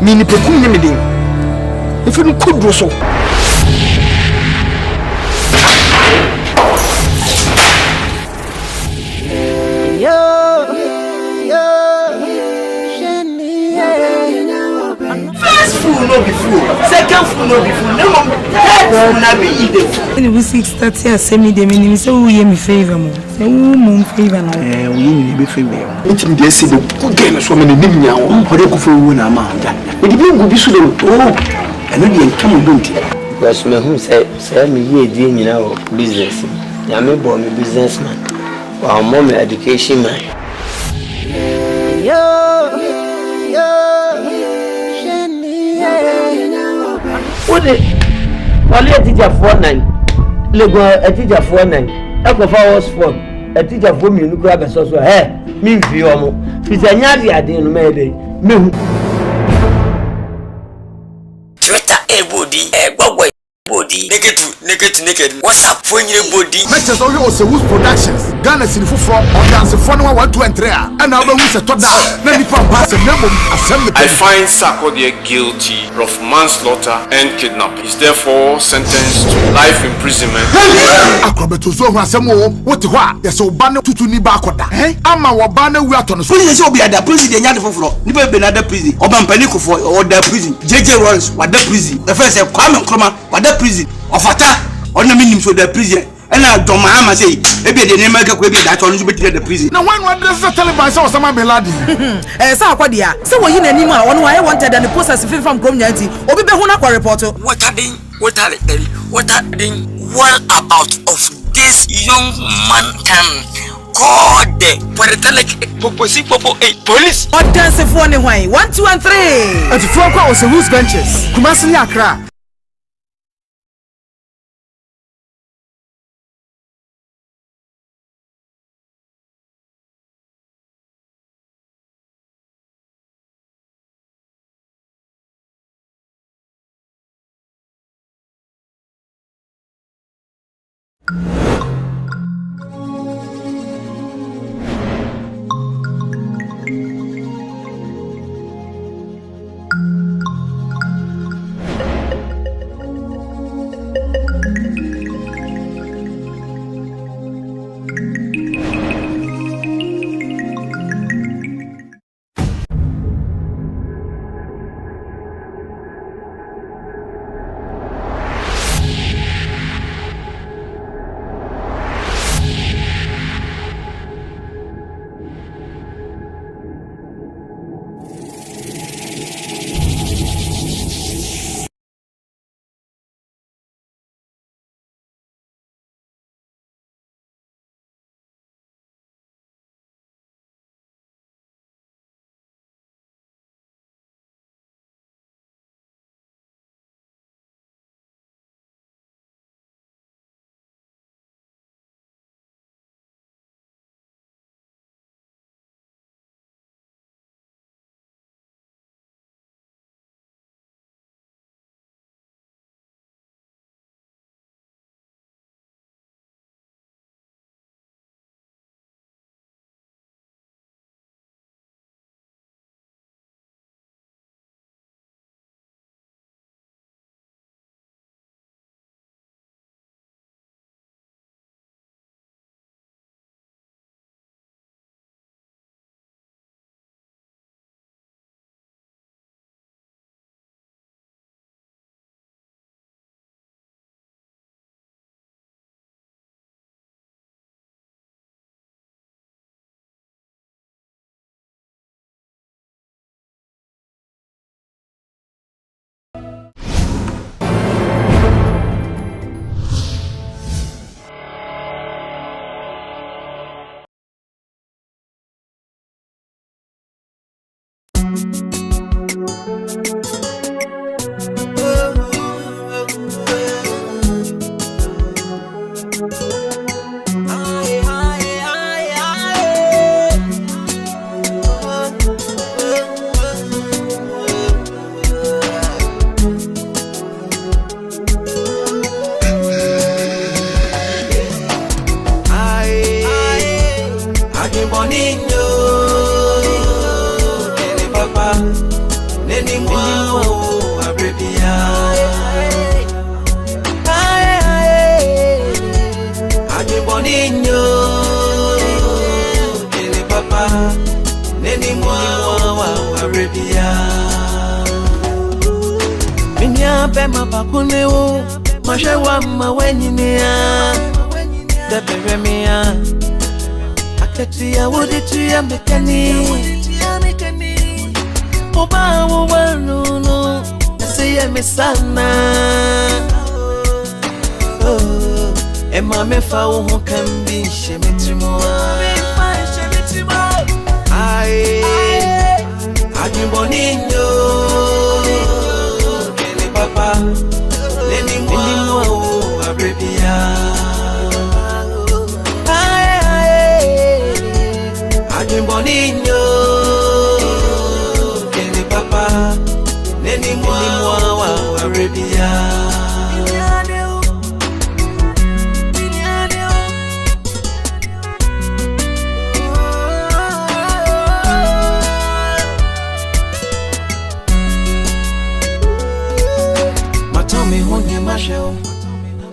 Mini pekum ni midin. If you could do so. First fool no be fool. Second fool no be fool. No more. Third fool na be either. When we 6:30, I send me the minimum. So we hear me favor mo. Say who mo favor now? We need be favor. It me dey say the good game so many nim nya wo. Hode ko fo wo na ma da. E di bi go bi so dem. Oh. Eno dey nkam don't. Because me who say me ye di nyina wo business. Nyame bo me businessman. Wa mo me education man. What is a teacher for 9? Lego a teacher for 9. Echo was for a teacher for me, look at so hey, me view. It's a nyadi I didn't make it. Twitter a body, a body. Naked. What's up for your body? Matches all your Woods Productions. Ghana in for or dance for 1, 2, and 3. And I will miss a top down. I find Sarkodie guilty of manslaughter and kidnapping. He's therefore sentenced to life imprisonment. AKROBETO so Rasemo, what yes, so banner to ni bakoda. I'm our banner we are on the prison. Be at the prison, the Yard for floor. Never been at the prison. Oban Panico for or the prison. JJ Rollins, what the prison. The first Kwame Nkrumah, what the prison. Of Ata, on the minimum so the prison. And I don't mind say, maybe the name could be that on you the prison. Now, when does the Taliban saw some Beladi? So, what dear? So, when you name one who I wanted and the process from community, or be Behuna report. What are they? What about of this young man can call the police? What dance if 1, 2, and 3? At Franco was a Woods Benches. Kumasi Accra. Pakuneo, Mashawa, Mawenia, the Beremia. Akatia, would it to your mechanic? Oba, no, say, Messana. Oh, and Mamma Fowl who can be Shemitimo. I do bonino, Kenny Papa, Lenny Mo, Arabia. I do bonino, Kenny Papa, Lenny Mo, Arabia.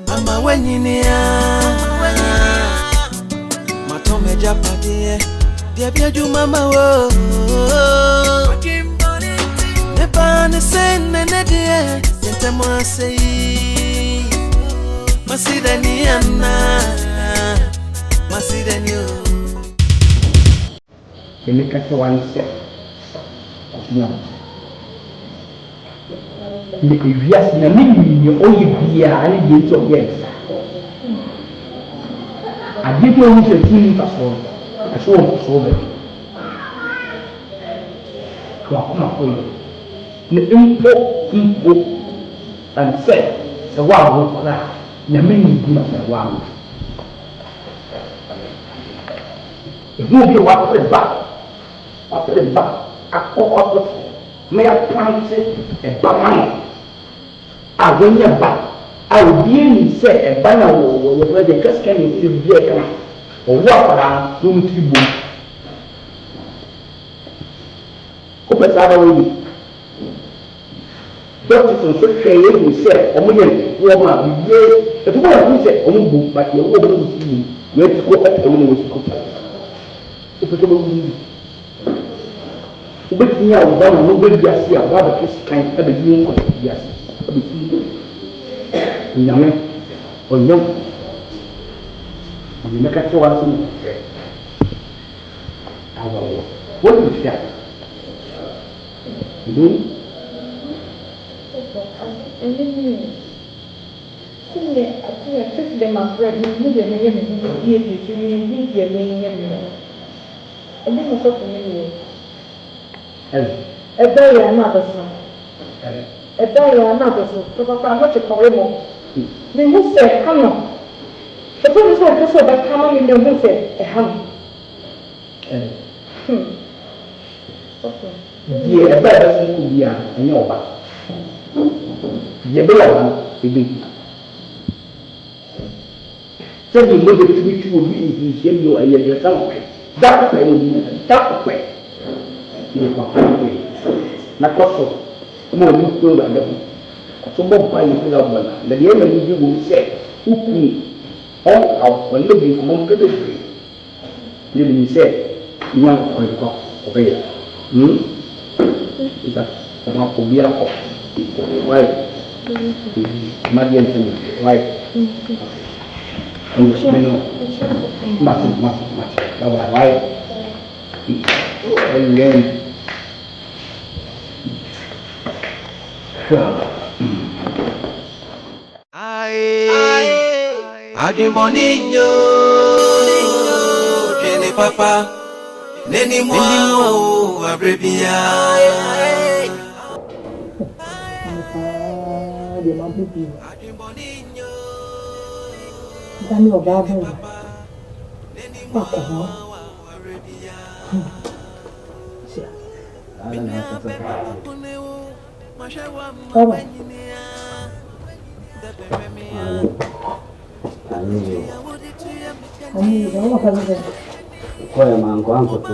Mama when you near Matome Japati, dear Biadu Mama, the pan is saying, and the dear, Sentamo say, Masidaniana, Masidanu. You make us one step. If you ask me, you only be a gates of yes. I did not wish a team as well. I saw so bad. Come up with the info and said, the wow for that. The many do not say wow. If you be what the back, after the back, I call up may I pronounce it a banana. I when you're back, I will be in say a banana where they just can't even be a or walk around room to book. Open other way. Doctors and social will say, oh, my woman, if you want to say, oh, book, but you won't see where to go at the window. If it's a but now, nobody just see a rather kind of a being of yes. Nyame, or no, you make a choice. What is that? You The who said, come on. The police were just about coming in the who said, a ham. Yeah, better than Kuya, and your back. Yabella, baby. So you look at which will be you and your son. That way, that way. Not possible. More than two and them. So more by the enemy you will say, who all out when looking for more good. You said, you want to go over here. Is that not to be a hop? Why? Marian, why? Much. Why? And then. I do bonino, Jenny Papa, Lenny Mo, Arabia. Kwa mangu angu tu.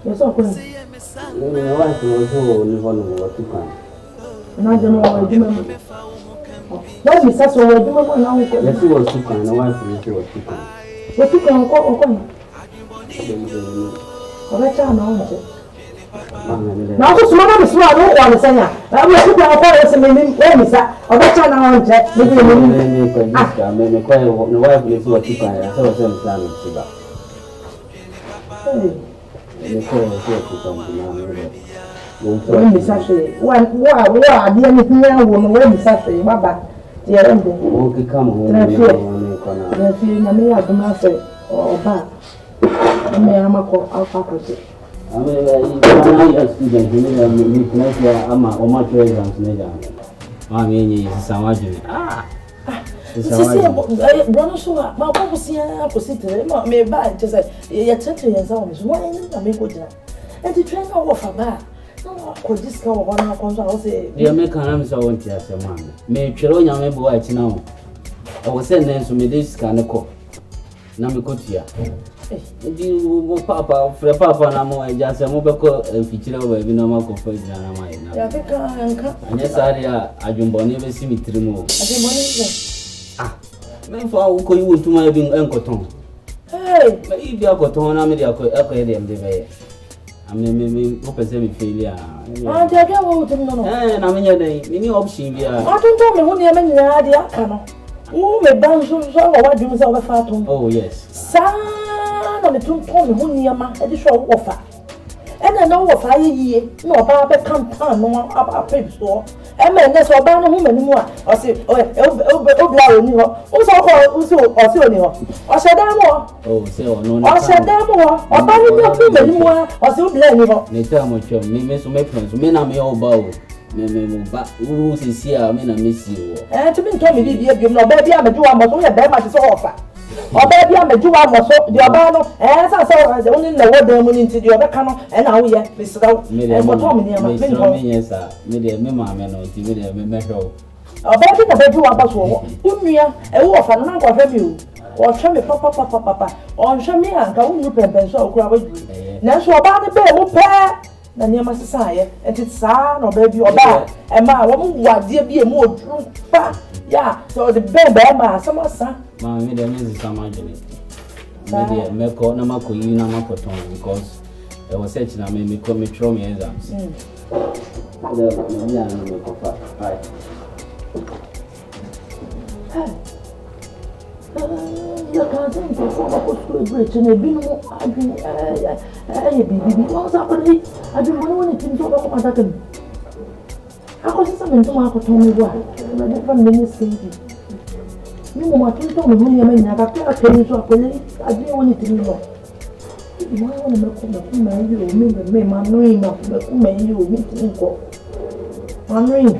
Yeso kwa. Ni watu wote ni wanu watuka. Na jono wa juma. Wani sasa wa juma kwa na uko. Yesi watuka na watu ni watuka. Watuka uko. Abacha na onje. na also so mama me so a no wa me sanya na me so kwa kwa se me me sa obecha na won je me kwa no wa bi so ti pa ya so se me sa me ti ba me kwa so ti pa na me me sa she wa ade ni hia wo no wa me sa she baba ti e ndo o ki kama ho me ko na fi na me ya dum se oba me amako alfa ko ame ya student ni kuna ama o ma to exams ne ja ma me nyi samaje sisi brono so ma ko kusia ko sitere ma me ba je say ye tete ye za o me so mo na me ko jina enti train na wo fa ba na ko diska wo na ko so o se ye me kan am so won ti asema me twere onyame bo a china ho e wo se ne so me diska ne ko na me ko tia di mo papa frère papa na mo eja se mo be ko fichire o ba bi na ma ko fa dina na ma ina ya fika anka anya sare a adwumbo ne be simitiri mo adwumbo ne me fa wo ko yiwo tuma bi enkoton me ibi akoton na me di akoye dem de be me o pese me failure je ga wo tun no na me nya dai ni option bi a atonto me hu ne me nya ade aka no wo me ban so wo wa dwum sa wo fa aton oh yes sa na me tun me hu ne ma e di so wo fa ena na wo fa yie na oba be campaign no apep so e me ne so oba no hu manimu a o se o bla oni ho o so ko o se oni ho o se da mo oh se o no o se da mo oba ni mi hu manimu a o se o bla ni ho ne ta mo chom me so me friends me na me oba o me ba uru sisi a me na me si o to me nto me bi bi no oba bi a me ju wa mo so ye be ma ti so ofa oba bi ameju wa mo so di oba no sa oni na wodan mu nti di oba ka no na wo ye misra ko to me ni ma me no me yesa me de me ma me no ti me de me hwo oba bi na beju wa ba so wo unua e wo fa na ko hwe mi o hwe me papa o hwe me anka wo nu pempen so okura ba ju na so oba ne be mu pe na ni ma sesa ye enti sa na oba bi oba e ma wo mu wade bi e mu odru pa ya so the be ma sama sa ma me de me samaje ni me de me ko na ma ko yi na ma ko ton because I was searching na me ko me throw me exams me ya no me ko fa right ya ka san ko so ko so breach ne bi no adwin bibi no sa ko ni adwin mo woni tin so ko mata kan ako sisa me ntoma ko ton me wa na different ministry ni mo ma tun to me hu ni me nya ka ka ke ni so ko ni adwin woni tin no mo woni me ko me yi o me ma no yi ma me ko me yi o mi tin ko manui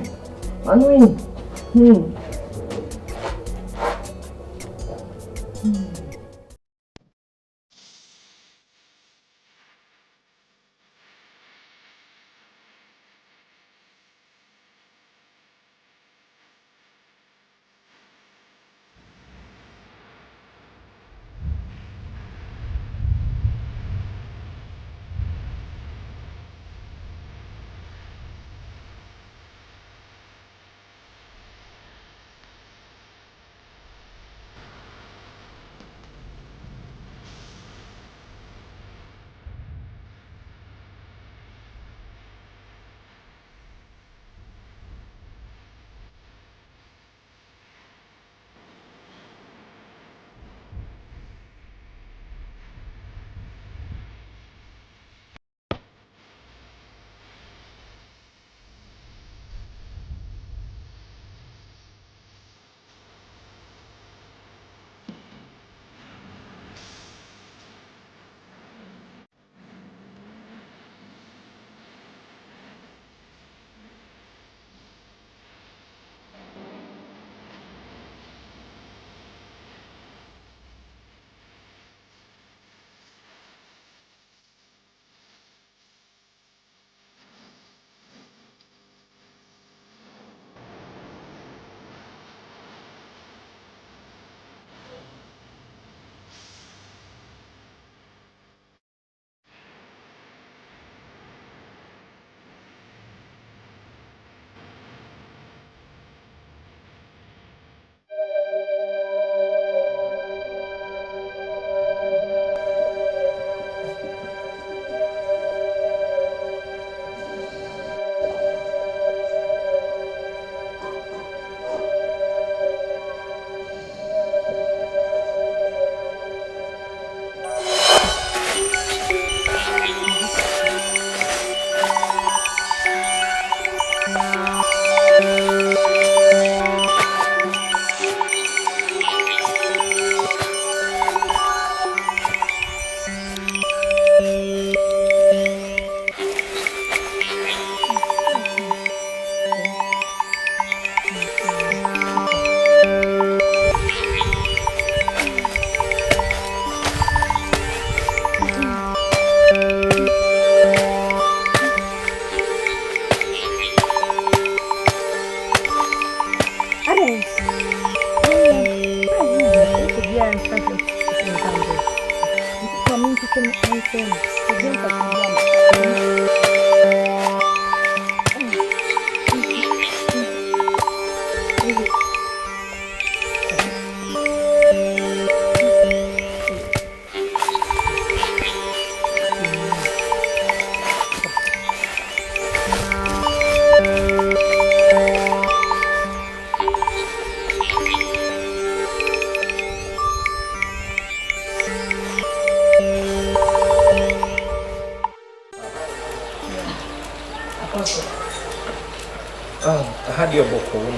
had your book for one.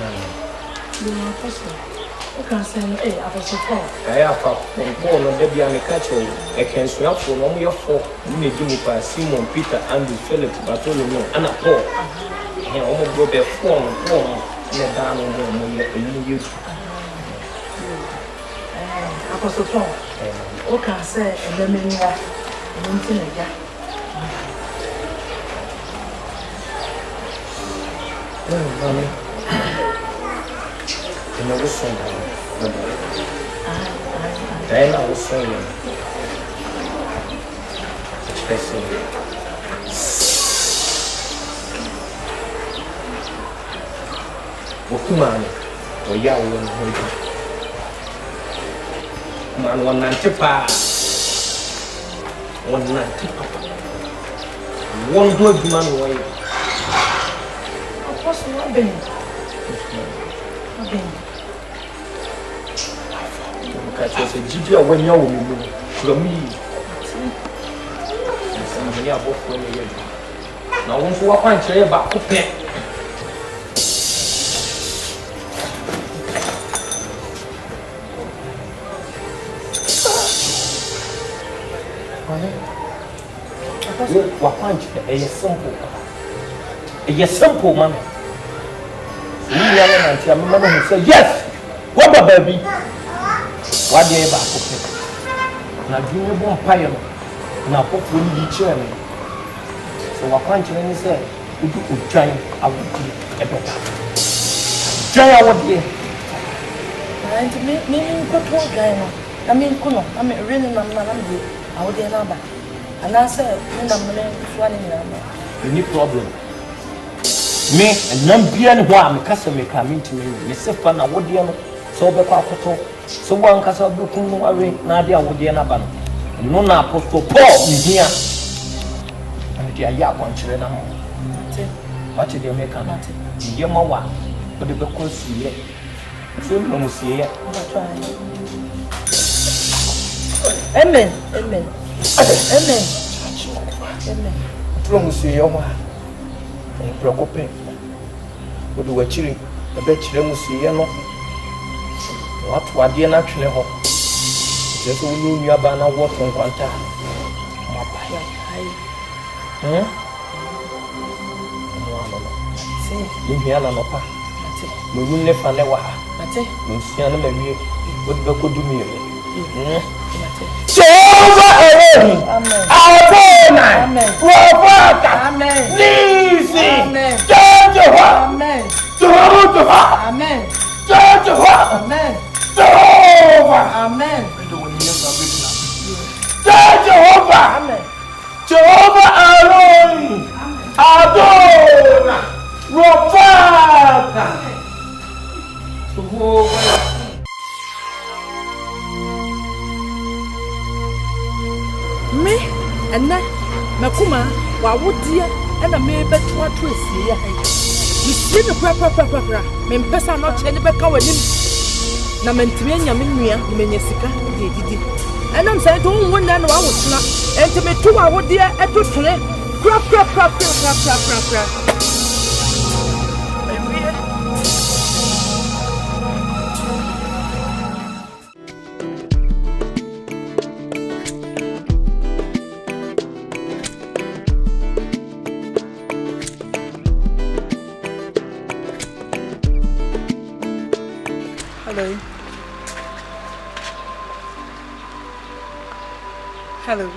Okay, say, hey, I was a call. I have a phone on Debbie and a catcher. I can swap for 1 year for Jimmy, Simon, Peter, Andrew, Philip, Bartholomew, and a Paul. I almost go there phone, and a down on the youth. I was a call. Okay, say, and then me, I'm in again. Mommy, you know what's wrong? Then I was saying, Wokuman, or Yahweh, man, 190 pounds, 190 pounds, 1 good man away. What's not been? Because a GG when you're from me. Somebody about 4 years. Now, once you want to about cooking. What punch a simple. A simple man. You are a man who said, yes, what a baby. What do you back? Now, give me 1 pile. Now, hopefully, you chair me. So, what punch and say, you could try, I would be a better. Try our dear. And me, what guy? I mean, I mean, really, I would be number. And I said, any problem? Me and Nambian one, customer coming to me. Mr. Fan, I would be so back. So one castle looking away, Nadia would be another. No, now, Apostle Paul in here. And dear Yapon Chilena. What did you make a matter? Yamawa, but the book was here. So, no, see it. Amen. Amen. Amen. Amen. Promise you, and Procope. Would you watch it? I bet you don't see you. What dear naturally home? Just who knew you about now what on one time. You hear no papa. No, you never know what. You see, I never knew what the could do me. Amen. Jehovah alone. Adona. Robata. Me and that Makuma, what would dear and a mere bet to a twist here. You see the proper, men person not any back our name. Namentimian Yaminia, Menesika, did. And I'm saying to one and 1 was not, and to me 2 hours dear at 2 crap. Hello.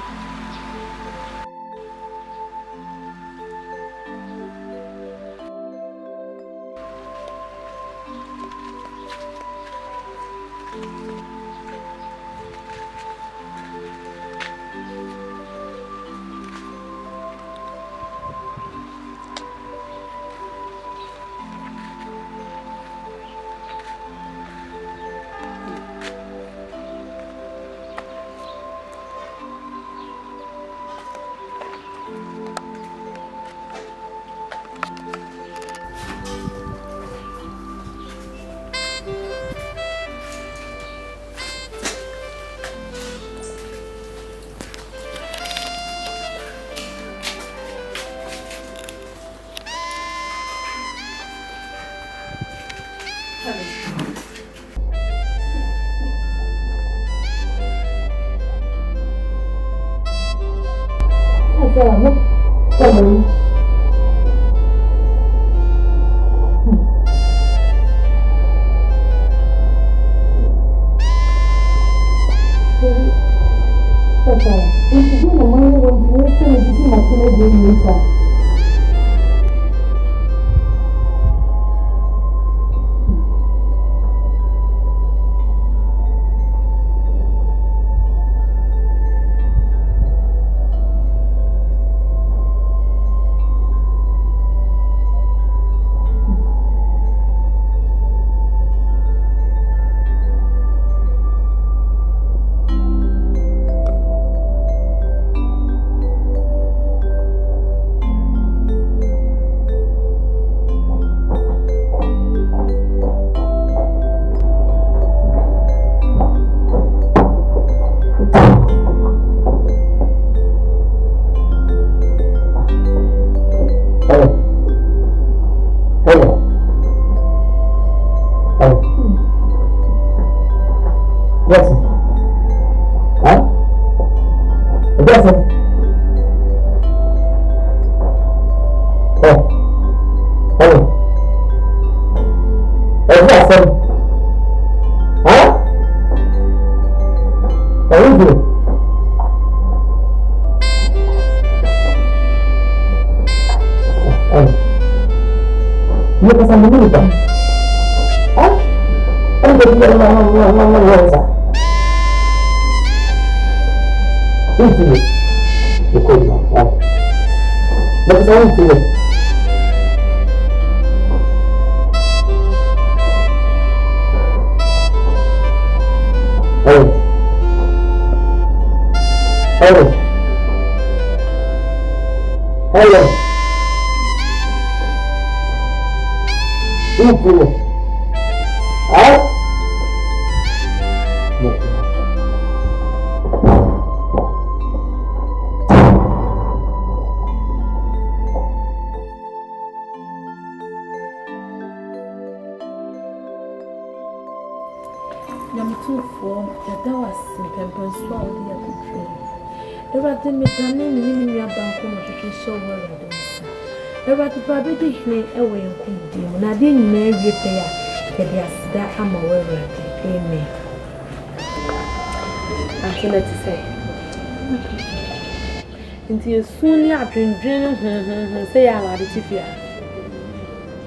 Until soon, you have been dreaming, say, I love it if you are.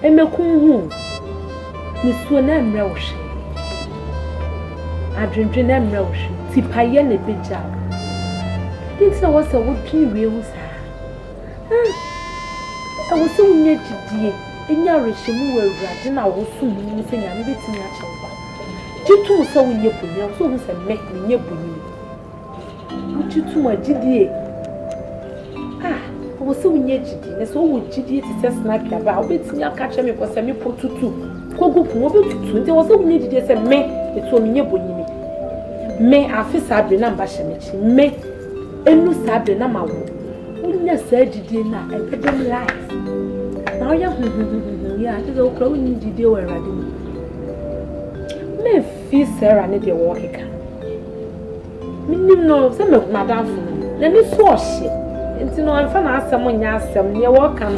And me come Miss Swinam Roche. I dream dream Roche, Tipayenne big job. This was a wood tree wheels. I was so near to dear, and your regime were right, and I was soon missing and beating your child. You two so in your pony, so who's a make me your pony. Would you two my GDA? I was so near GD, and so would GD to say snack about beating your catcher me for semi put to two. Go mobile to two, there was so needed as a me, it's only your pony. May I feel Sabri number Shemichi, may and no Sabri number. Wouldn't you say dinner and put them life? Now, yeah, I just don't know when you do where I do. May feel Sarah need your walking. Meaning, no, some of Madame Fun, then it's wash it. And to know I'm fun as someone yas some near walk on.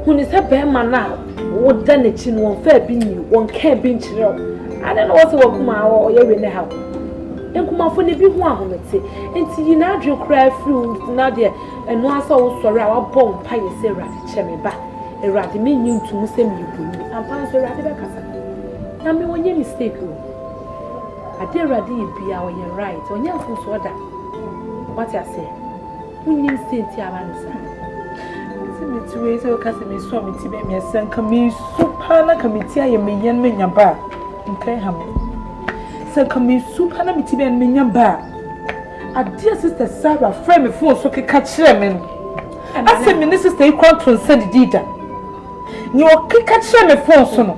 When it's a bear man now, what done it in one fair being you, one can't be chill. I don't know what's a walk my or you're in the house. And come off when you be one, let's say, and see you now you cry through now there. And once I was sorry, our bone pie is a rat, chemmy back, a rat mean you to Muslim you put me, and pounds a rat back. Now, me when you mistake you. I dare ready be our you're right, or young from soda. What I say? When you say Tiavansa. It's a way so Casimir saw me to be a son coming so pana committee, I may young men your bar in Creham. So coming soup and a mitty and minion bar. A dear sister Sarah, frame a phone so catch them. I said, Minister, stay quite to send the deed. You are catch them a phone soon.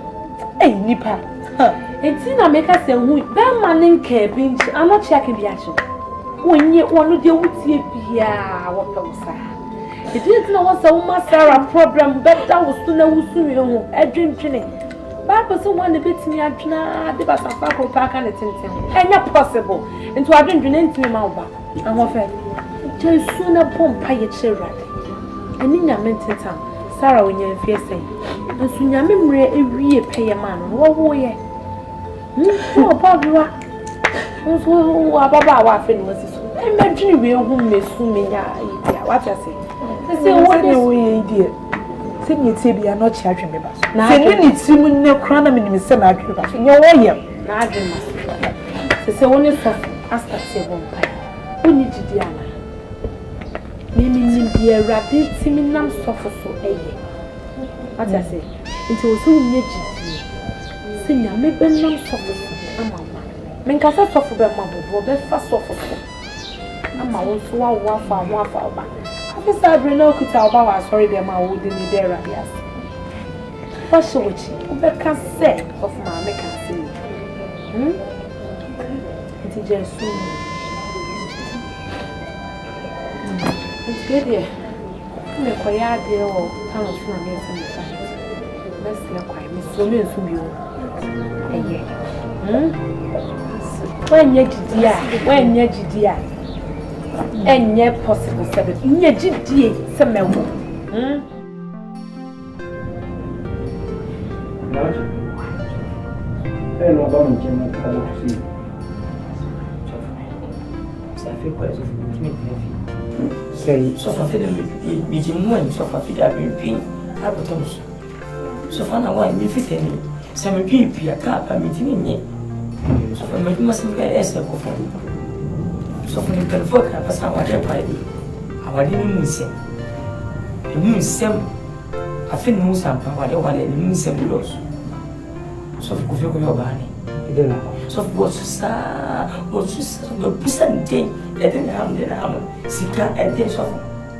Eh, Nipper. It's in a make us a week. That man in cabin, I'm not checking the action. When you want to deal with you, what else? It didn't know what's a woman Sarah problem, but that was sooner who soon a dream training. But someone a bit me at the bus of Park and a tin. And not possible. And to have been drinking to him out. I'm offended. sooner bomb pay a children. And in your mental town, Sarah when you're facing. And soon your memory every pay a man. What way? Oh, Barbara. Oh, Baba, what was this? Imagine we whom may soon me. What I say. Say, what way, dear? Say, you say, we are not charging me. Say, you need to no crown in the same agriculture. You're way. Say, one is soft, ask us, say, one pie. We need to Diana. Mimi, dear rabbit, Siminam suffer so a year. What I say, it was so near to sing a maybe suffer. Menkasa suffer by mamma, but fast suffer. I'm also one for I guess I bring no cut out sorry, be my wood in the there. Yes. What shall we can say of my make and say? It is just soon. It's good here. I'm a quiet dear or town of from here from the side. Let's look quiet, Miss Romeo from you. When you're dear, and yet possible seven. Yet, dear, some mellow. No, don't you see? I feel quite say, so for feeling me, so for feeling being appetite. So far, now I may fit any. Some people a cap a meeting in so I mustn't get a step of so for you can work up as our party. Our living sim. The moon sim. I think no sample, whatever the moon sim blows. So for your body. So what's the present day that didn't have the hammer, Sika and this of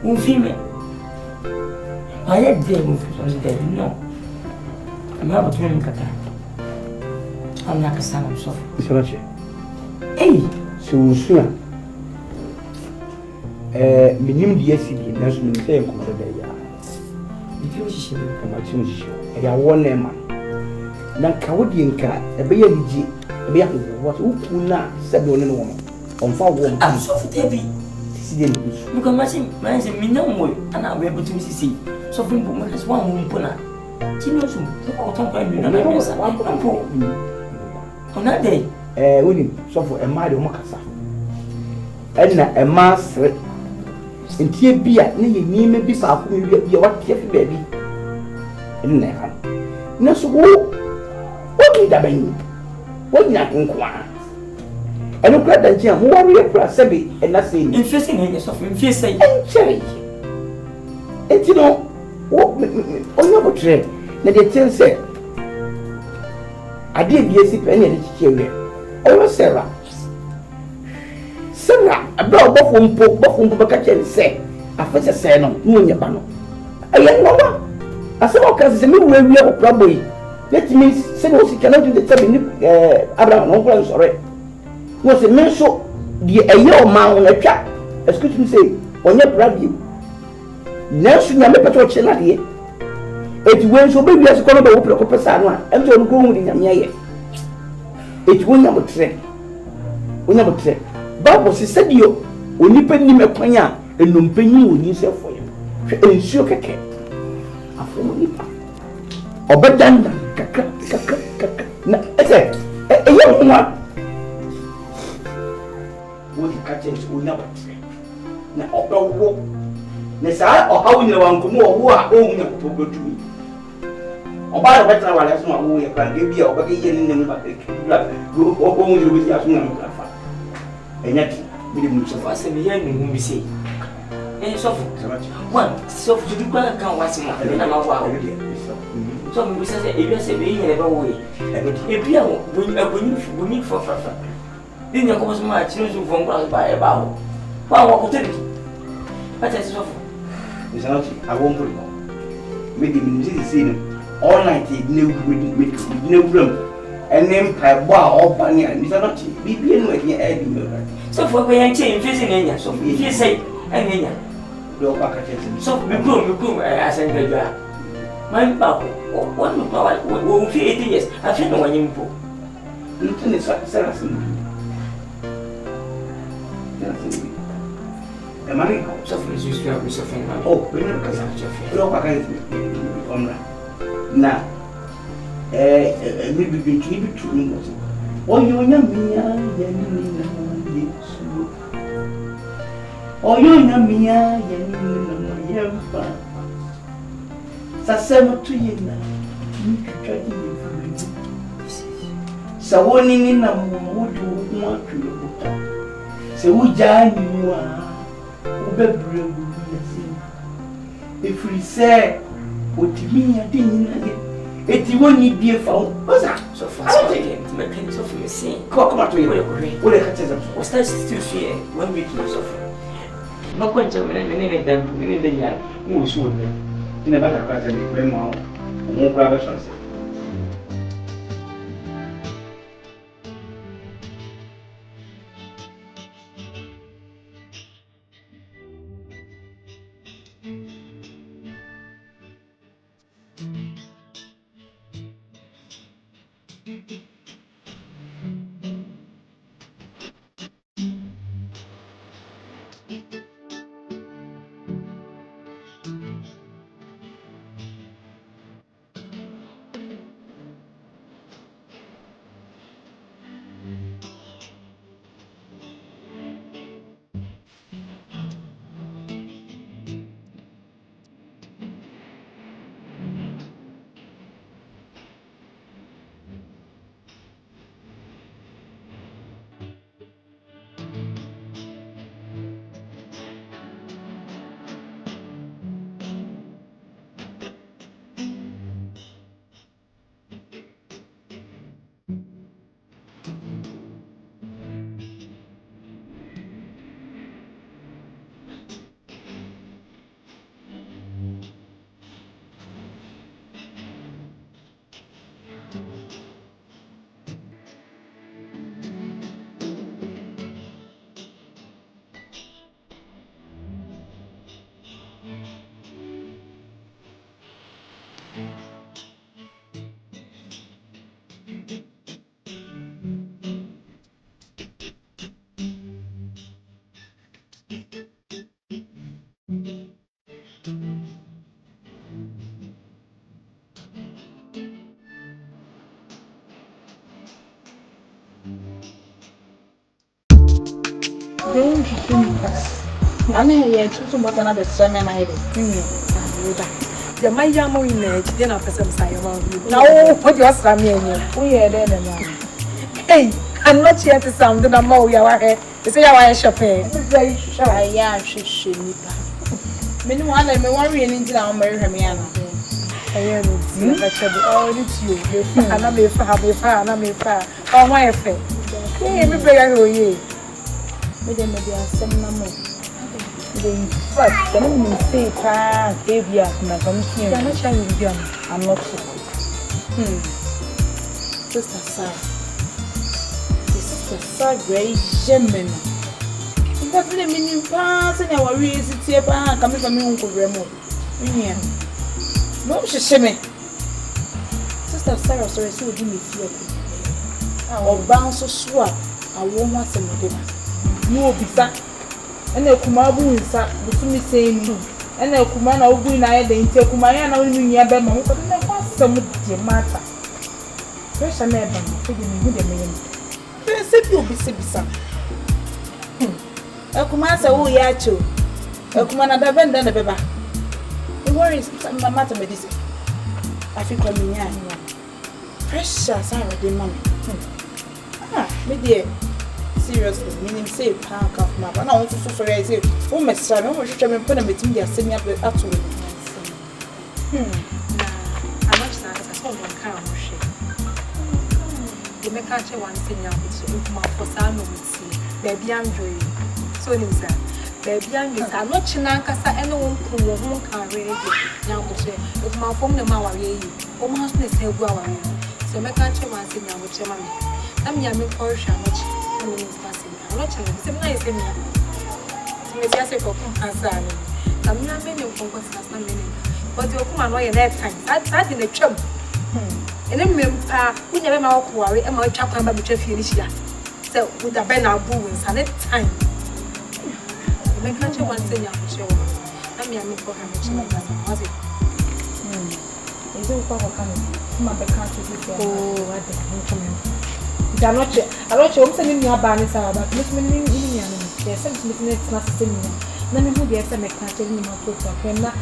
one female. I had day moved dead, no. I'm about to make a time. I'm like a son of soft. Hey, so soon. Minimum the SCD, national same for the day. If you come at you, and I want them. Na Kawadian cat, a baby, a baby, what Ukuna said on a woman. On 4 women, I'm so heavy. Look at my me no more, and I'll be able to see. So, woman has 1 woman puna. She knows who the autumn by me, and I was on that day, winning so for a mile of Macassa. And a mass in tear beer, near me be south, will be what baby. In there. No, so what did I mean? What not inquire? I don't glad that Jim warrior plus Sabby and nothing interesting in yourself in face and cherry. And you know what on your trade that the 10 said I did be a sick penny and cherry. Oh, Sarah, a blow buffum poke buffum bacachan say, I first a say no, you and your panel. A young mama. I saw because the new way we have probably. Let me say, she cannot do the time. Abraham, no plans already. Was a man so the a year man on a trap, excuse me, say, on your brother. Now, she never put what she not here. It went so baby as a color of Opera and so going in Nyame. It will never trek. We never trek. But was he said you when you pay him a panya and no penny will yourself for you. And sure, cake. Obedanda, a young woman. Would you catch it? Will never trek. Now, walk. Nessa or how you want to know who are own to go to me. Or by the better, while that's not who you can give you or getting them back. Go home with your young grandfather. And yet, we didn't so fast and hear me when we say. And so, one, so to do what I can't watch him, and I'm out. So we say, if you say, we never way. If you are when for Fafa. Then you come my children from ground by about. Wow, what but as of I won't put it. Maybe in scene all night, no room. And then wow, all bunny and Mr. Notty, be being with me, Eddie. So for we ain't changing facing any, so if you say, any, no back at it. So we go, I send the my papa, one will feel 80 years. I feel no one in poor. The money Suffering is used to have suffering. oh, we never can have you don't quite now. Maybe between two. Oh, you know me, oh, you know me, Sasema to you now. You try to live. So, one in a mood to want to. So, we join you. If we say, what do you mean? I didn't it won't need be a phone. What's that? So far, I can't make any of you see. Come out to you. What a catch up. What's that still fear? 1 week to suffer. No question when I need them, we need the young who should in a better question. Grandma, more private chance. I mean, yeah, two more than the summer night. The Manhyia in there, then after some side about you. Now, what you ask me, we are there now. Hey, I'm not here to sound the more you are here. You say I shopping. Very sure. I should me. Meanwhile, I may worry and into our Mariana. I am it's you. And I may have a fire. Oh, my affair. Hey, me beg you. Maybe some number. In fact, the moment you say, baby, I'm not sure I'm not sure. Sister Sarah. Sister Sarah, great German. That's the meaning pass and our reason to see coming from me, Uncle Remo. No, she shimmy. Sister Sarah, so I still give me fear. Or bounce or swap. I won't want some of them. No, be that. And the Kumabu is up, the me saying you. And the Kumana will be near the Kumaya only near them, but I want some of the matter. Fresh and never, feeding with a million. If you'll be sick, a Kumasa, oh, yeah, too. A Kumana, the bend and the beba. The worries, some matter medicine. I think I'm in here. Fresh as I already, mommy. Me dear. Seriously, meaning say park of map. And I want to sorry I say, oh my son, I want to try and put a meeting there, send me up at all. I watched that as a song on car. You make catch one thing out with my for Sam with see, baby Andre. So is that baby Andre, I'm not Chinakasa, anyone who can read it. Now, if my phone the Mawaye, almost the same hour. So make catch one thing out with your mammy. I'm Nyame Porsche, I'm not sure. Nice in me. Messiah for NKANSAH. I'm not many of us, but you'll come and that time. That's in the chum. And then, we never know who are and my chap and baby finish here. So, with a banner booings and at time. then can't you one say I'm sure. I'm young for her, was it? Is it for coming? My country. Oh, I think I'm not. I don't show sending your banners, but Miss Minnie, there's something that's not sitting. None of the SMS can't tell me how to talk. And now,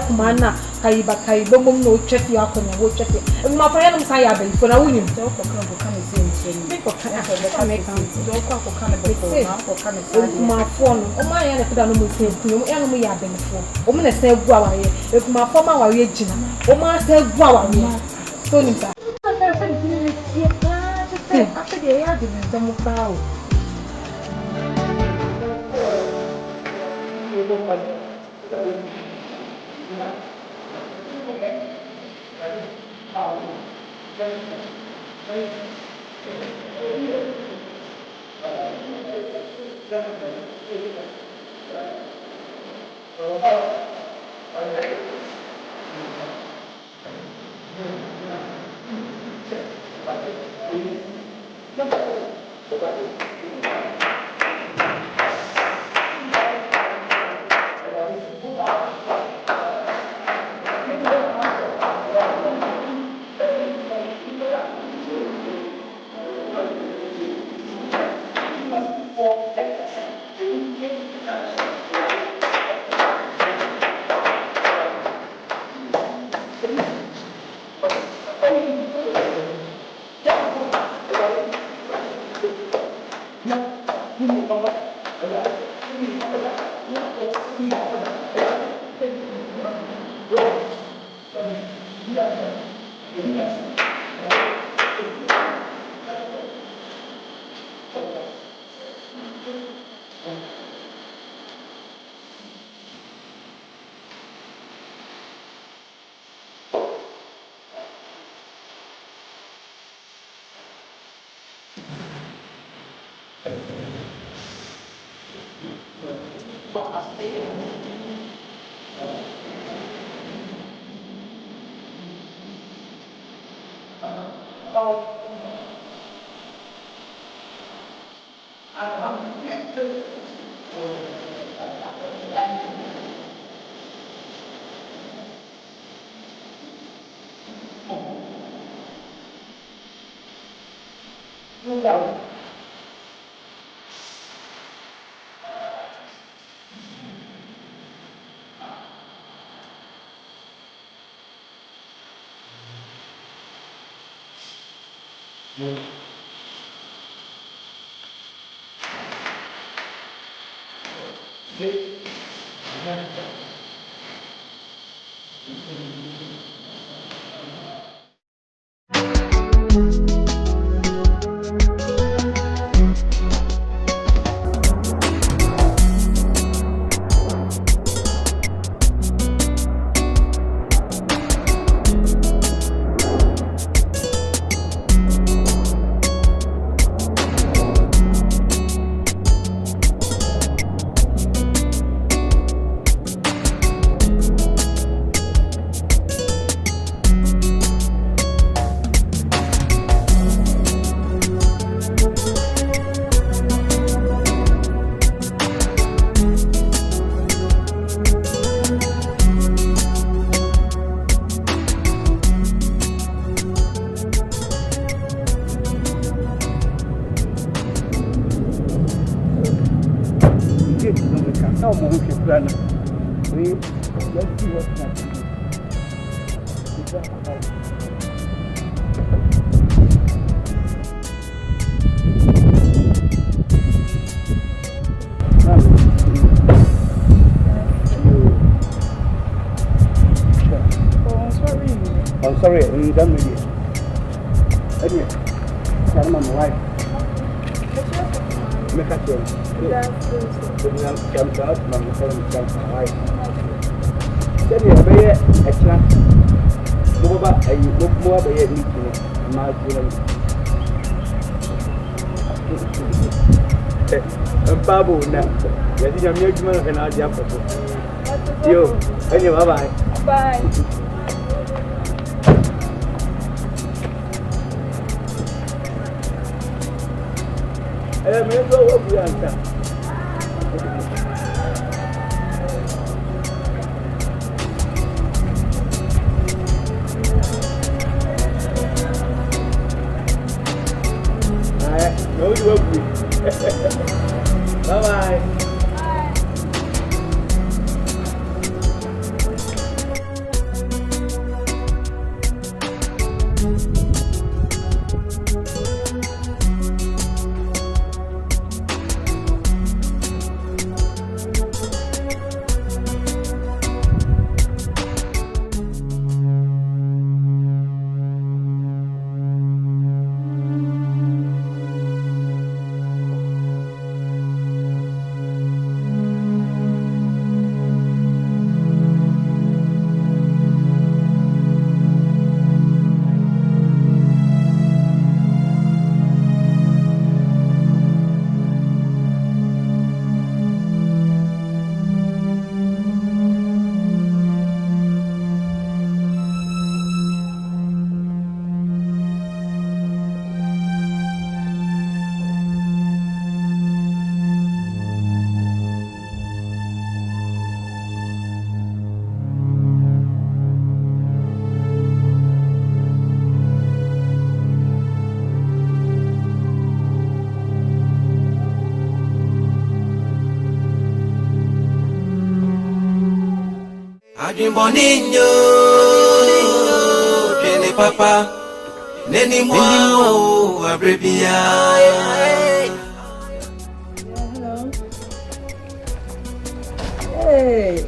Kumana, Kaiba Kaibo, no check your account and watch it. And my friend, I have for a woman. Don't come and say, make of don't come and my phone. Oh, my animal said, no enemy have been before. Woman said, Guawa, if my former region, oh, my said, Guawa, told him, sir. After the air, some of our sorry, you done with it. Anyway, tell my wife. Make a choice. Jump out, my wife. Tell you, a chance. Move up, and you look more by a meeting. My Babu now. Yes, you're a and I'll jump. You, anyway, bye. Bye. I'm going to go over Bye-bye. Boninho, Jenny Papa, Nenny Mo, Abrebia. Hello. Hey,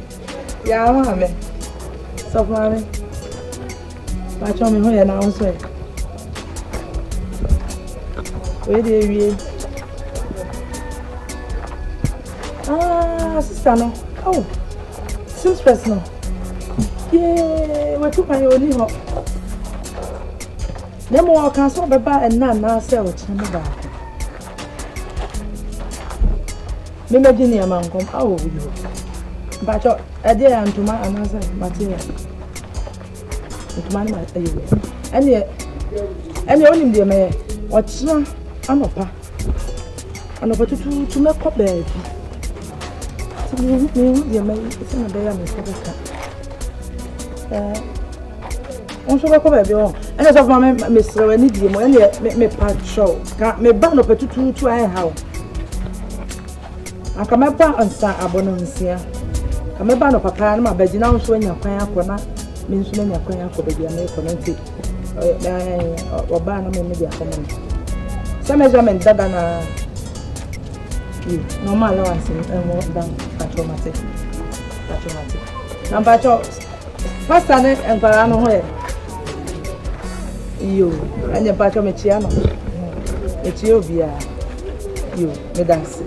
yeah, Mame. So, Mame, my chum here now, sir. Where do you? Sister, no. Oh, seems personal. Yeah, we took my only hop. Then more can so be bad and none now sell Chamber. Maybe Jenny among come out with you. But a day and to my another material. With my and yet, and you only dear mayor, what's not an upper. An opportunity to make up baby. So you dear mayor, it's in a day and Mr. On se va come abbiamo e ne so ma mi stavo ni di mo e me faccio me banno per tutto how aka me ba ansa abononsia ka me banno papa na ma baji na nso anya kwan akona me nso anya kwan akọ baji na e comment oba na me dia comment so measurement dada na normal allowance and more down automatic number 2 Pastor ne enkwara no ho yo anya pacho mechia no echi obia yo me dance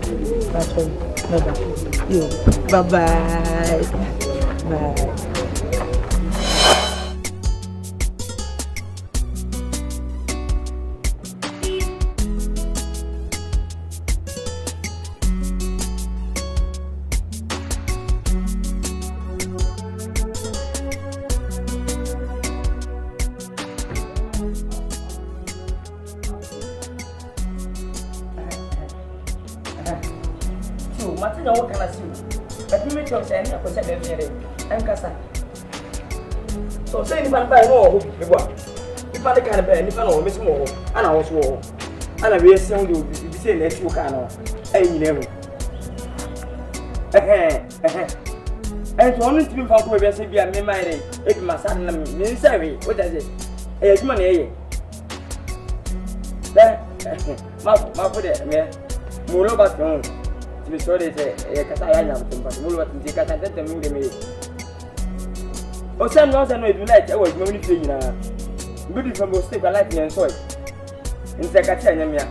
pacho nada yo bye bye bye. So say if I buy no hope before. If I can't buy any no miss more and I was war. And I will send you be say next week and never. And to only to be found where say be a me marry if my son me say what does it? Eh money there ma put it me mulo ba to be sorry say e kata ya na but mulo ba ti kata tete mu de me. O say no do like e was me ni fe nyina. Good from go stay like me and soy. In say kata nyame ya.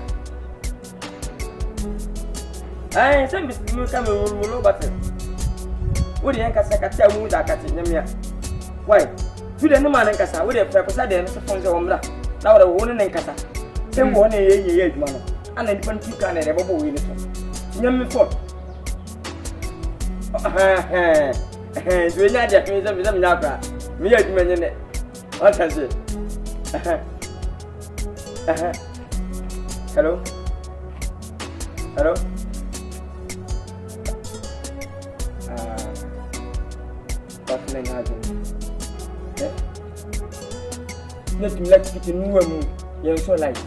Ai say me come mulo ba te. Wo de nkasa kata mu da kata nyame ya. Why? Tu de no man nkasa wo de fe ko sa de no se fon se wo mra. Na wo de wo ne nkasa. Say wo ne ye adwuma no. Ana di pan tika na de bobo wi ni so. Nyame fo. Do you not get me some napra? Me at me, what has it? Hello? Hello? What's the name? Let me let it in room. You're so light.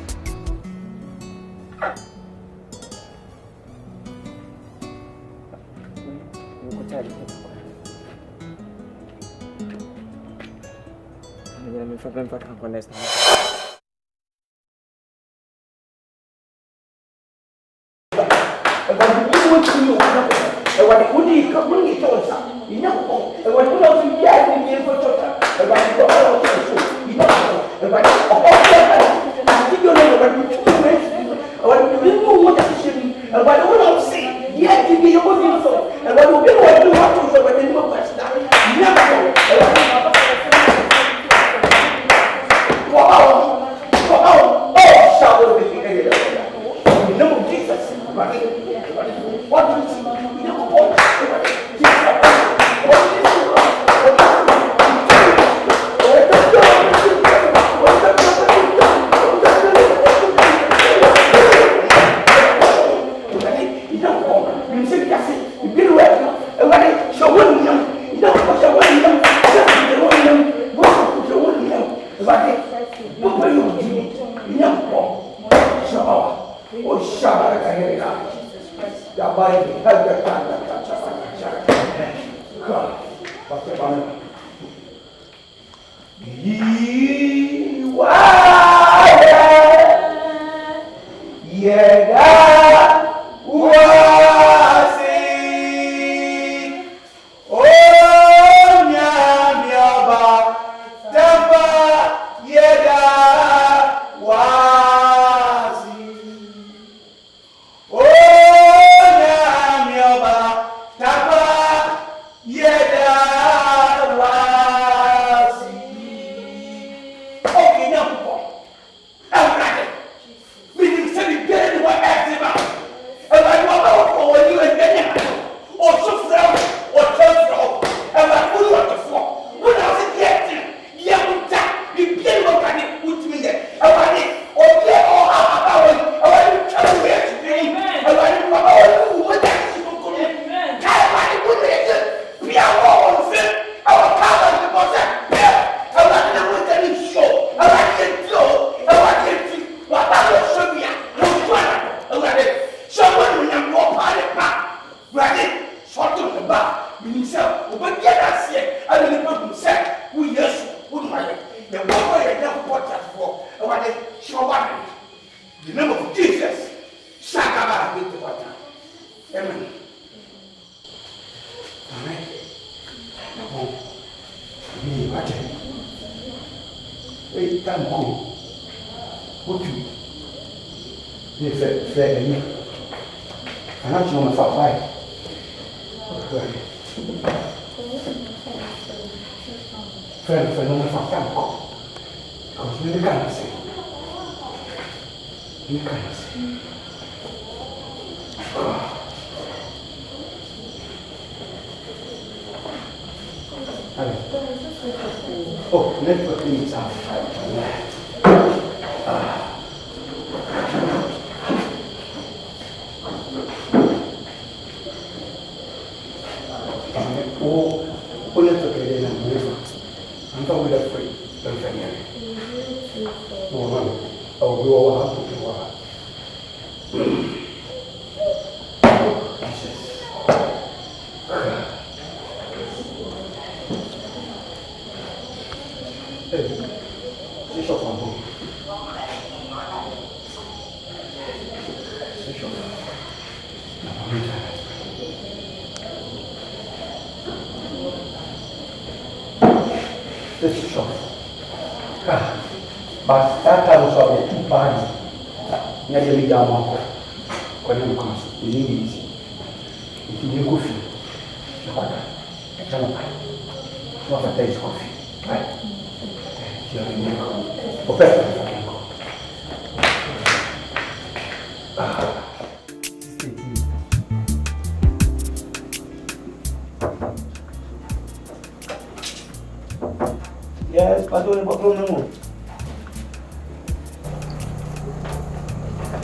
Yes, but don't no.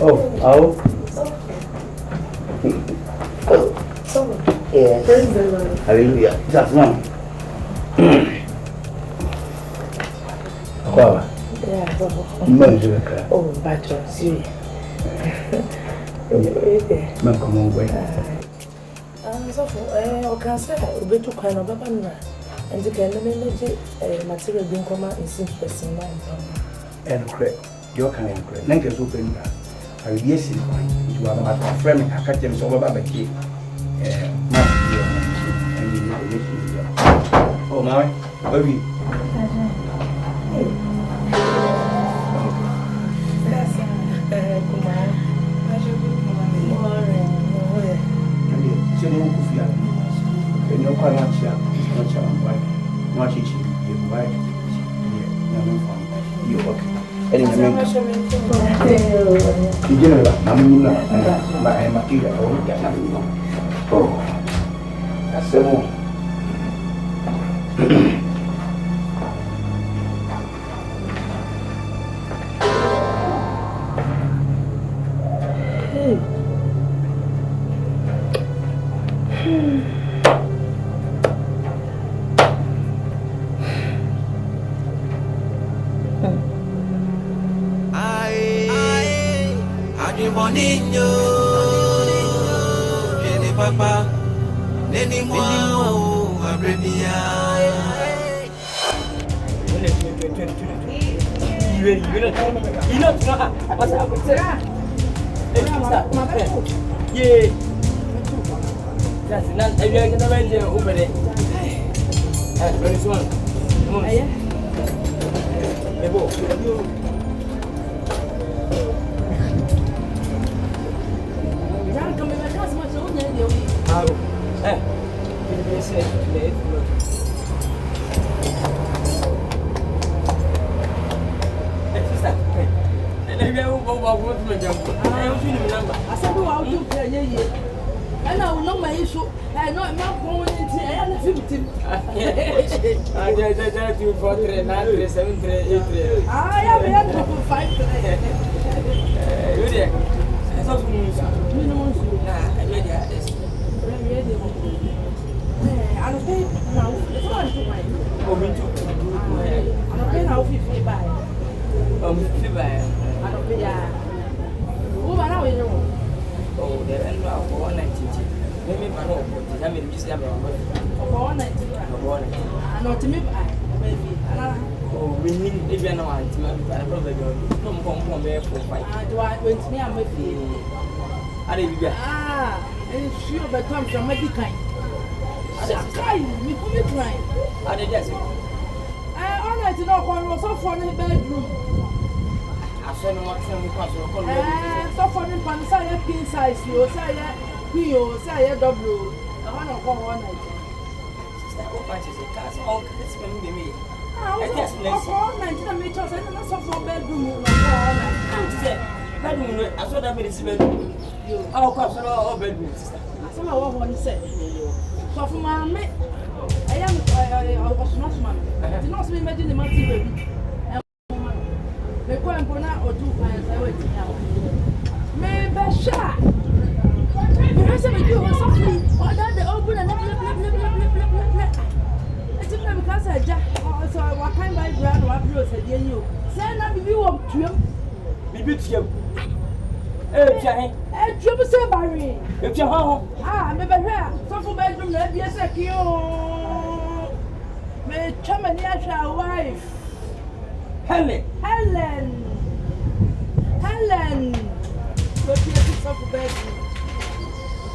Oh. Yes. Praise the Lord. Hallelujah. That's one. Yeah. Oh, Bacho, serious. Man, come on, wait. So Okay, AKROBETO kind of banana. And the kind of material being common in since person and crack your kind of crack. Nankers open. I will yes, you are about a friend. I catch them so about the key. Oh, my baby. No quite much, not white, not teaching you white. You're okay. Oh, that's so.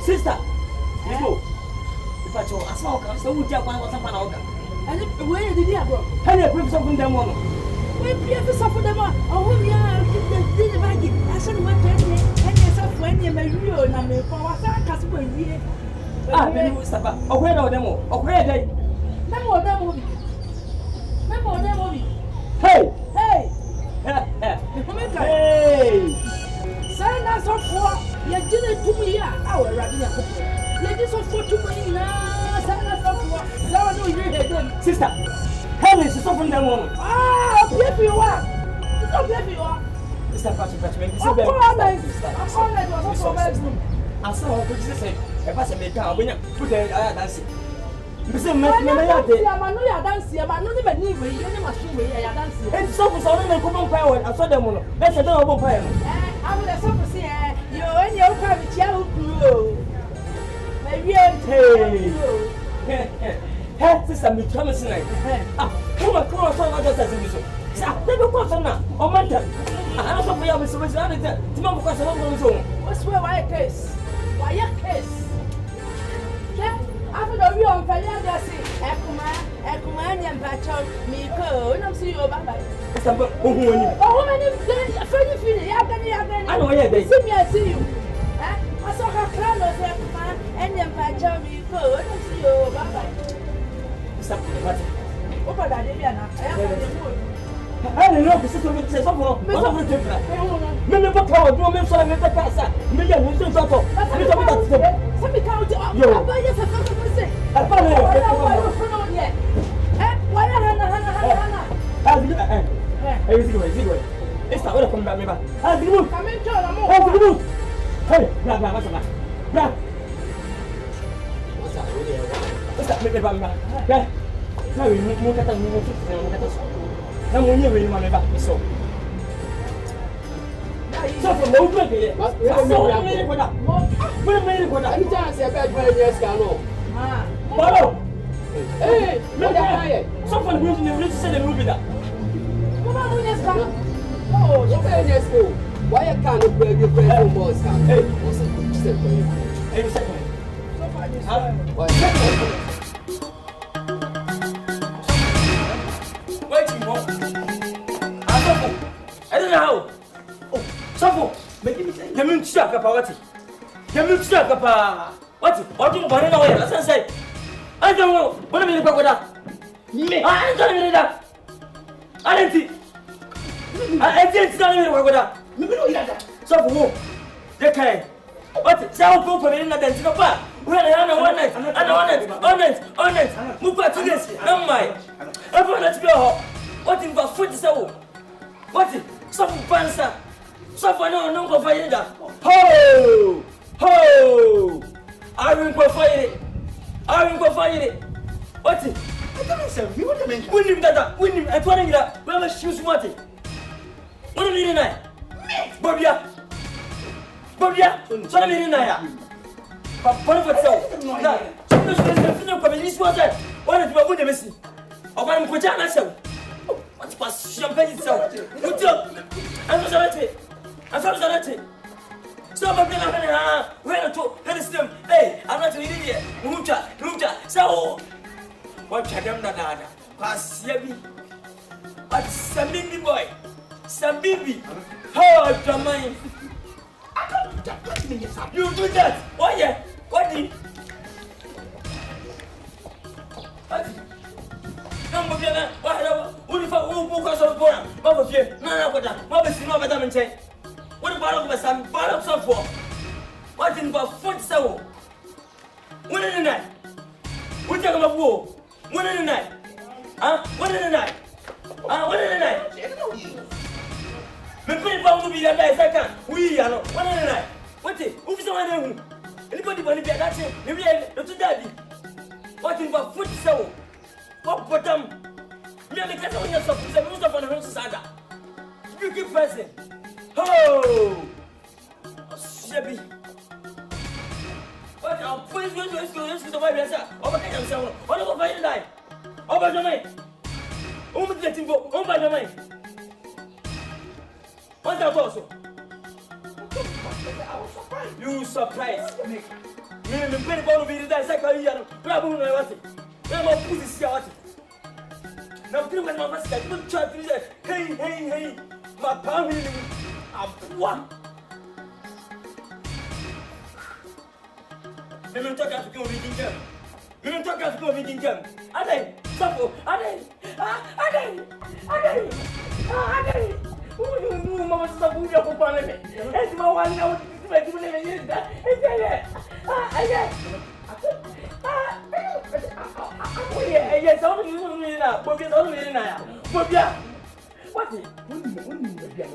Sister, you go. If I told us, I so would you want some out? And where did you have? Henry, bring something them on. We have to suffer them on. Oh, we are the bag. I said, what and yourself when you may real and I'm a power. Ah, then you stop. Oh, where are them? Oh, where they? None of them will be. None of them will be. Hey, hey, hey. Sign us up for you didn't to me. Our radio. You did so for 2 million. Sign us up for. Now I know you hear them. Sister, Henry is suffering them on. Ah, if you are. Stop if you are. Mr. Patrick, maybe so bad. I'm calling it was also bedroom. I saw her to say, if I say, when you put the dancing. Mr. Messi, I'm not dancing. I'm not even leaving. You must be dancing. It's so for only common power. I saw them. That's a double power. I will have to say, you and your private child. Hey, sister, me promise tonight. Come on, son, I just said so. They go cross on now. Oh, man. I don't know if you're a to move across the home. What's why a case? Why a case? After the real Falia, Ekuma, and Pacho, Miko, don't see you about that. Oh, many feeling, I know they see me, I see you. I saw her clown of Ekuma and then Pacho, Miko, don't see you about that. What about that? I don't know, this is what it says. I'm going to maybe what power do you so I make a pass? Million who's doing something. Some count up. Yo, I just have to say. I found it. Why, it's not what I come back. How do you move? Come in, John. I'm move. Hey, blah, what's that? What's that? Make me back. Now we move at the move. I'm going to win my back. So, for no good, hey, someone who's in the rich said a movie that. Oh, yes, go. Why I can't play your friend more? Hey, second. I don't know. Oh, Suffolk, make me say, you mean stuck up what? You mean stuck up what? What do you want to know? As I say, I don't know. What do you mean about that? Me, I don't know that. I didn't tell you what that. You know that. Suffolk, the kind. What? Sound people in the dance. Well, I know one night. Honest. Move back to this. Oh my. Everyone, let's go. What in the foot so? What? Some pansa. Some no go fire that. Ho! I will go fire it. What? I don't say. You want to make win him that. Win him. I told him that. We have a shoes what? What do you mean now? Bobia. So I mean now. Papa for so. Now, some of the come this was that. What is what we see? Or I'm going to answer. What's past champagne so? Good job. I'm sorry. So I'm going to where to system. Hey, I'm not really here. Mucha. So what I am not pass Yabi. But some baby boy. Some baby. How the mind? You do that. Oh yeah. What did? Number what what in about foot so? When in the night? We talk about war. When in the night? When in the night? When in the night? Me put it to be that day second. We are not. When in the night? What is? Who is the one? Anybody want to be that thing? Maybe not to daddy. What in about foot so? What bottom? Me and the cat on yourself. It's a most of the saga. You keep pressing. Ho! Shabby. What? I'll put it to the Bible. Over there, what do you find life? Over the night. Over the thing, over the night. What's that also? You surprised me. Me and the penny ball be the second. Grab on my water. I'm a pussy. Now, pretty much my master, don't try to say, hey, my family. I'm one. Let me talk to go reading them. Let me talk to go reading them. Ade, Suffolk, Ade. Oh, Mama, Suffolk, you're for fun. It's my one now. It's my name. Yes, only you now. Bobby, only now. Bobby, what is it?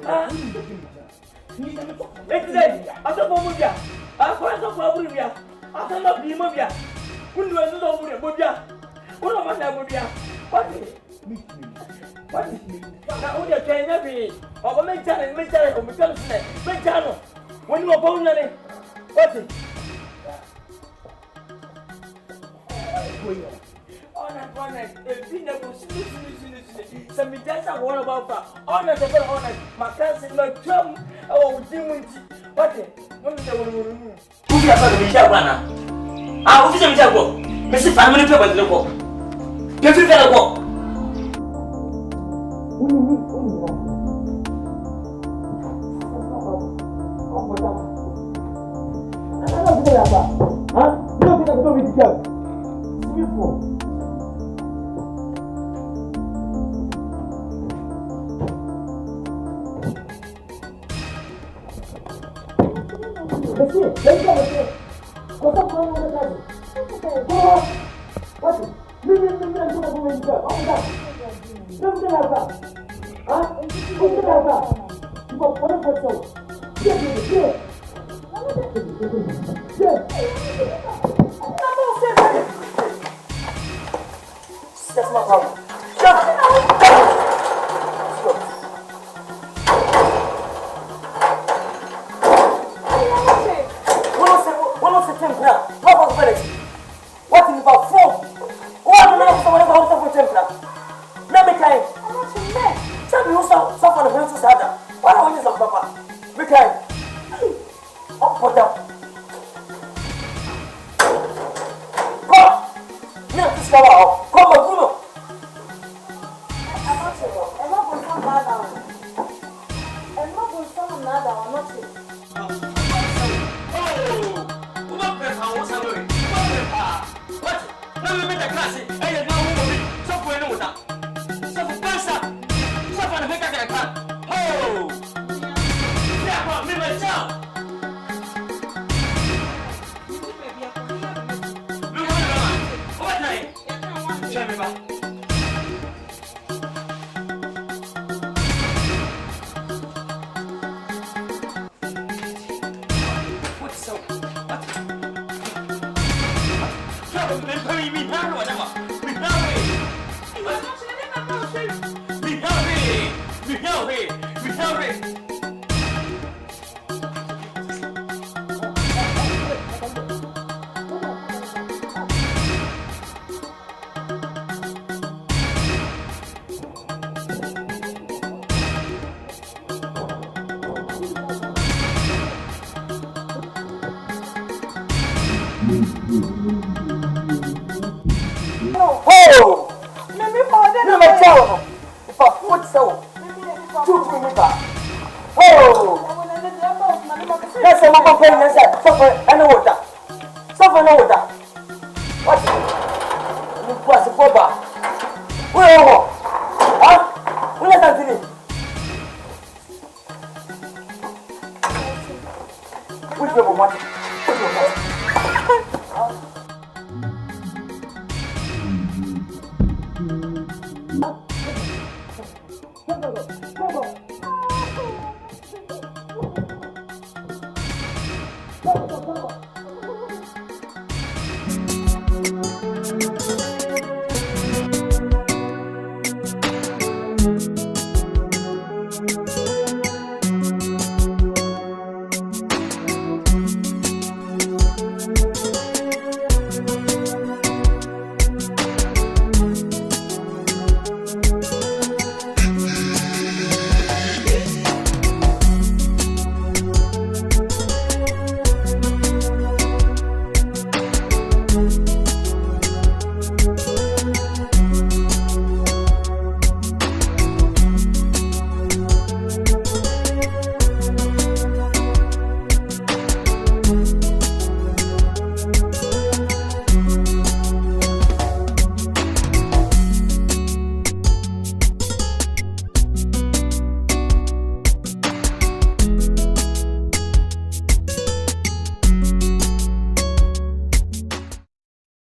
I don't know. I can't afford Bobby. I cannot be Bobby. Couldn't do over Bobby. What am I Bobby? What is it? Now, only a train every or make channel, make channel. When you are born, what is it? Honest, some just a one about honest, my cousin, my chum, oh, Jimmy, what? Who's your son, Michelle Banner? I will visit Michelle. Mrs. Family Paper, the walk. Get you better walk. That's my problem. Suffer no water.